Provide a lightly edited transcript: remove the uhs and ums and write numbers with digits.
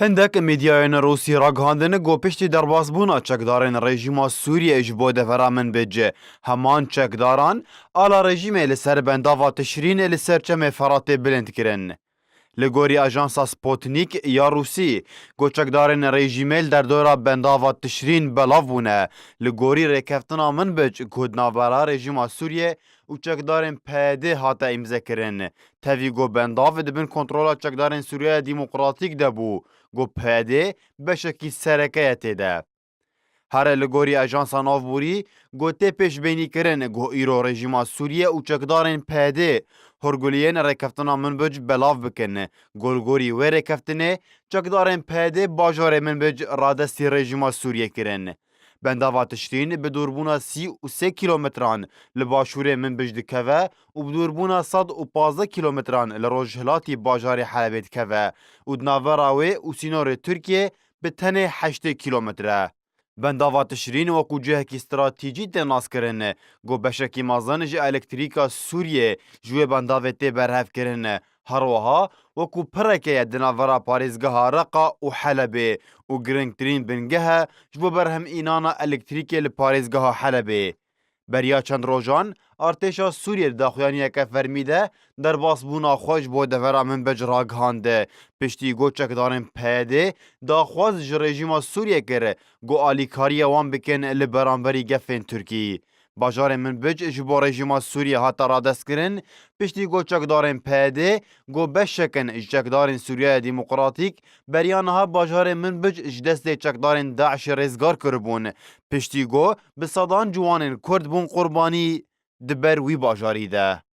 هندک میدیایان روسی را گهاندن گوپشتی دربازبونا چکدارن رژیما سوریه ji bo devera min bêje. Heman çekdaran ala rejimê li ser bendava tişrînê li ser çemê Feratê bilind kirin. Li gorî ajansa Sputnik ya Rûsî, goçekdarên rejîmê li derdora bendava tişrîn belav bûne. Li gorî rêkeftina min biç ku navbera rejîma Sûriye û çekdarên PYD hate îmzekirin. Tevî got bendavê dibin kontrola çekdarên Sûriya Demokratîk de bû. Got PYD beşekî serekeye têde. Here li gorî ajansa navborî gotê pêşbînîkirin got îro rejîma Sûriye û çekdarên PYD Horguliyên rêkeftina Minbic belav bikin. Golgorî wê rêkeftinê çekdarên PYD bajarê Minbic radestî rejîma Sûriye kirin. Bendava tişrîn bi dûrbûna 33 kilometran li başûrê Minbic dikeve û bi dûrbûna 115 kilometran li rojhilatî bajarê Helebê dikeve û di navbera wê û sînorê Tirkiye bi tenê 8 kilometre. Bendava tişrîn wekû cihekî stratîjî tê naskirin. Got beşekî mezin ji elektrîka Sûriyê ji wê bendavê tê berhevkirin. Her wiha wekû pireke ye di navbera parêzgeha Reqa û Helebê û girngtirîn bingehe ji bo berhemînana elektrîkê li parêzgeha Helebê. Beriya çend rojan, artêşa Sûriye li daxuyaniyeke fermî de derbasbûna xwe ji bo devera Minbic ragihand. Piştî got çekdarên PYD daxwaz ji rejîma Sûriye kir got alîkariya wan bikin li beramberî gefên Tirkî. Bajarê Minbic ji bo rejîma Sûriye hata radestkirin, piştî got çekdarên PYD got beşekin ji çekdarên Sûriya Demokratîk beriya niha bajarê Minbic ji destê çekdarên Daişê rêzgar kiribûn. Piştî got bi sedan ciwanên Kurd bûn qurbanî di ber wî bajarî de.